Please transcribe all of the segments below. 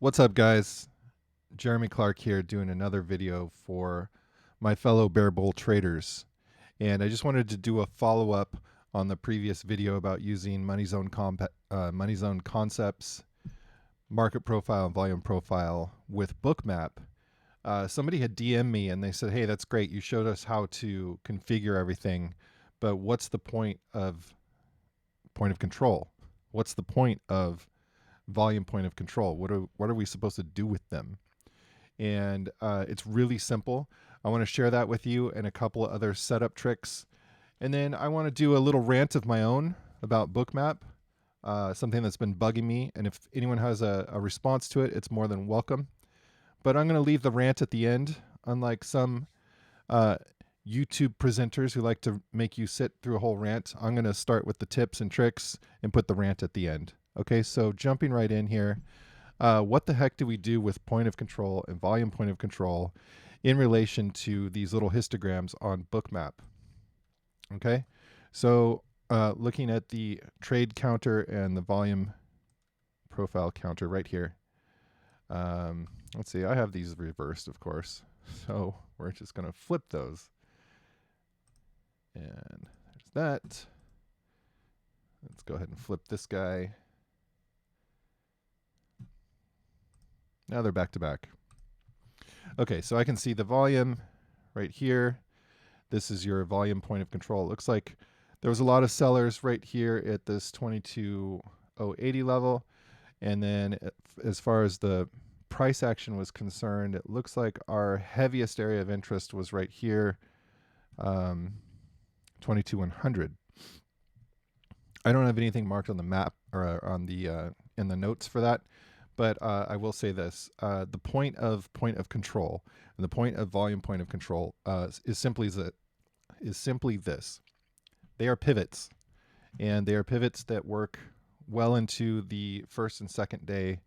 What's up, guys? Jeremy Clark here doing another video for my fellow Bear Bull traders. And I just wanted to do a follow-up on the previous video about using money zone concepts, market profile, and volume profile with Bookmap. Somebody had DM'd me and they said, hey, that's great. You showed us how to configure everything, but what's the point of control? What's the point of volume point of control? What are we supposed to do with them? And it's really simple. I want to share that with you and a couple of other setup tricks. And then I want to do a little rant of my own about Bookmap, something that's been bugging me. And if anyone has a response to it, it's more than welcome. But I'm going to leave the rant at the end, unlike some YouTube presenters who like to make you sit through a whole rant. I'm going to start with the tips and tricks and put the rant at the end. Okay, so jumping right in here, what the heck do we do with point of control and volume point of control in relation to these little histograms on Bookmap? Okay, so looking at the trade counter and the volume profile counter right here. Let's see, I have these reversed, of course. So we're just going to flip those. And there's that. Let's go ahead and flip this guy. Now they're back to back. Okay, so I can see the volume right here. This is your volume point of control. It looks like there was a lot of sellers right here at this 22,080 level. And then as far as the price action was concerned, it looks like our heaviest area of interest was right here, 22,100. I don't have anything marked on the map or on the in the notes for that. But I will say this: the point of control and the point of volume point of control is simply this: they are pivots, and they are pivots that work well into the first and second day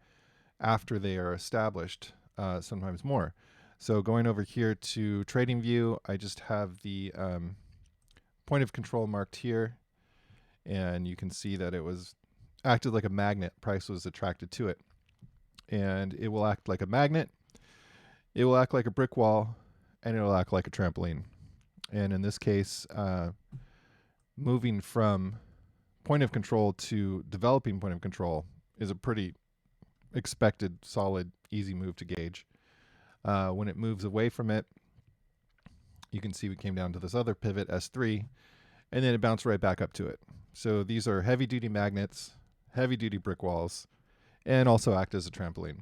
after they are established, sometimes more. So going over here to TradingView, I just have the point of control marked here, and you can see that it was acted like a magnet. Price was attracted to it. And it will act like a magnet, it will act like a brick wall, and it will act like a trampoline. And in this case, moving from point of control to developing point of control is a pretty expected, solid, easy move to gauge. When it moves away from it, you can see we came down to this other pivot, S3, and then it bounced right back up to it. So these are heavy-duty magnets, heavy-duty brick walls, and also act as a trampoline.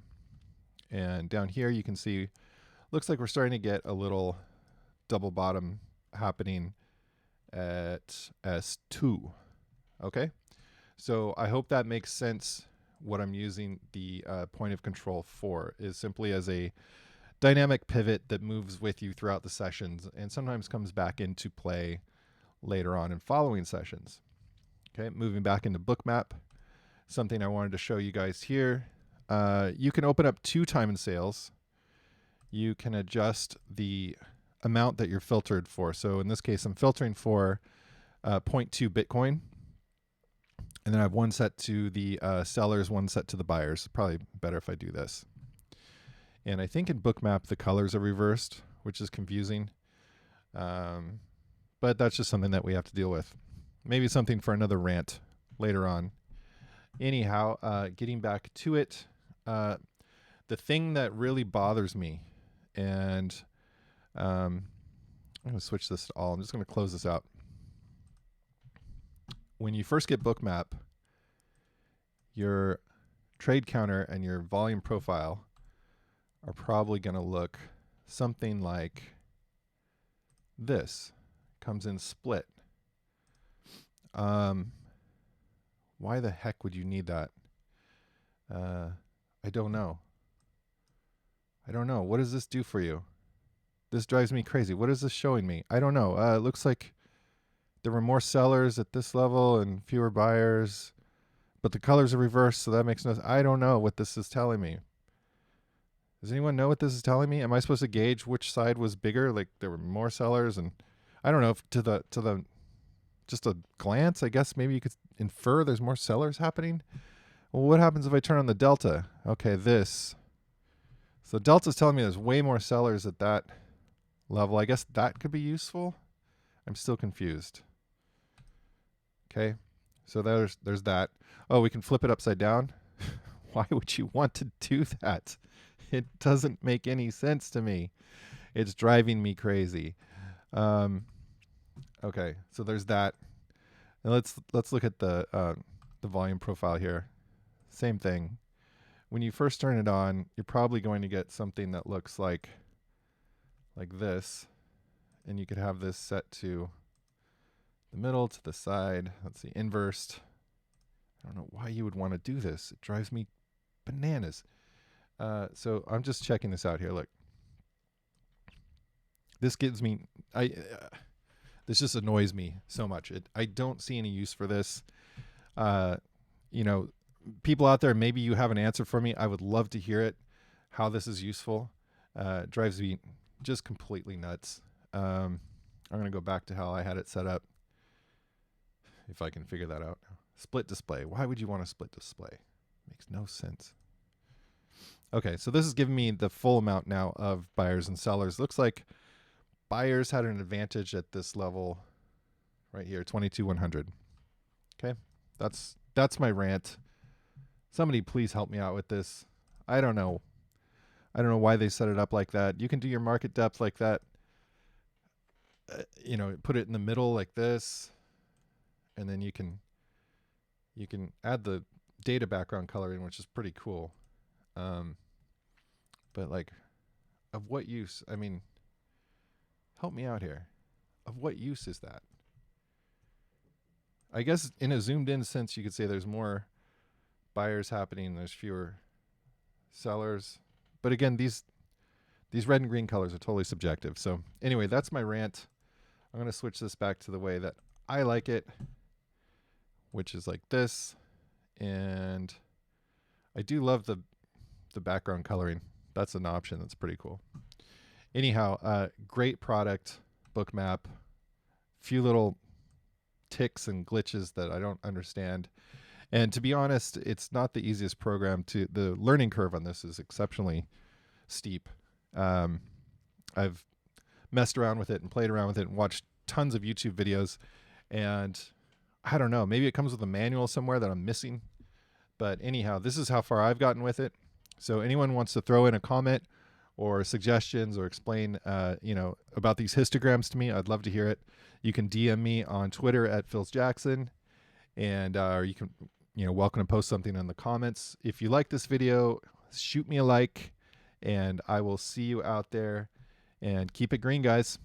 And down here you can see, looks like we're starting to get a little double bottom happening at S2. Okay, so I hope that makes sense. What I'm using the point of control for is simply as a dynamic pivot that moves with you throughout the sessions and sometimes comes back into play later on in following sessions. Okay, moving back into Bookmap. Something I wanted to show you guys here. You can open up 2 time and sales. You can adjust the amount that you're filtered for. So in this case, I'm filtering for 0.2 Bitcoin. And then I have one set to the sellers, one set to the buyers. Probably better if I do this. And I think in Bookmap, the colors are reversed, which is confusing. But that's just something that we have to deal with. Maybe something for another rant later on. Anyhow, getting back to it, the thing that really bothers me, and I'm going to switch this to all. I'm just going to close this out. When you first get Bookmap, your trade counter and your volume profile are probably going to look something like this. Comes in split. Why the heck would you need that? I don't know. What does this do for you? This drives me crazy. What is this showing me? I don't know. It looks like there were more sellers at this level and fewer buyers, but the colors are reversed, so that makes no sense. I don't know what this is telling me. Does anyone know what this is telling me? Am I supposed to gauge which side was bigger? Like there were more sellers, and I don't know if to the just a glance, I guess maybe you could infer there's more sellers happening. Well, what happens if I turn on the delta? Okay, this So Delta's telling me there's way more sellers at that level. I guess that could be useful. I'm still confused. Okay, so there's that. Oh, we can flip it upside down. Why would you want to do that? It doesn't make any sense to me. It's driving me crazy. Okay, so there's that. Now let's look at the volume profile here. Same thing. When you first turn it on, you're probably going to get something that looks like this, and you could have this set to the middle, to the side. Let's see, inversed. I don't know why you would want to do this. It drives me bananas. So I'm just checking this out here. Look, this gives me this just annoys me so much. I don't see any use for this. You know, people out there, maybe you have an answer for me. I would love to hear it. How this is useful. It drives me just completely nuts. I'm going to go back to how I had it set up, if I can figure that out. Split display. Why would you want a split display? Makes no sense. Okay, so this is giving me the full amount now of buyers and sellers. Looks like buyers had an advantage at this level right here, 22,100. Okay, that's my rant. Somebody please help me out with this. I don't know why they set it up like that. You can do your market depth like that. You know, put it in the middle like this, and then you can add the data background coloring, which is pretty cool. But like, of what use? I mean, help me out here. Of what use is that? I guess in a zoomed in sense, you could say there's more buyers happening, there's fewer sellers. But again, these red and green colors are totally subjective. So anyway, that's my rant. I'm going to switch this back to the way that I like it, which is like this. And I do love the background coloring. That's an option. That's pretty cool. Anyhow, great product, Bookmap. Few little ticks and glitches that I don't understand. And to be honest, it's not the easiest program to. The learning curve on this is exceptionally steep. I've messed around with it and played around with it and watched tons of YouTube videos. And I don't know, maybe it comes with a manual somewhere that I'm missing. But anyhow, this is how far I've gotten with it. So anyone wants to throw in a comment or suggestions or explain, about these histograms to me, I'd love to hear it. You can DM me on Twitter at PhilsJackson, and or you can, welcome to post something in the comments. If you like this video, shoot me a like, and I will see you out there. And keep it green, guys.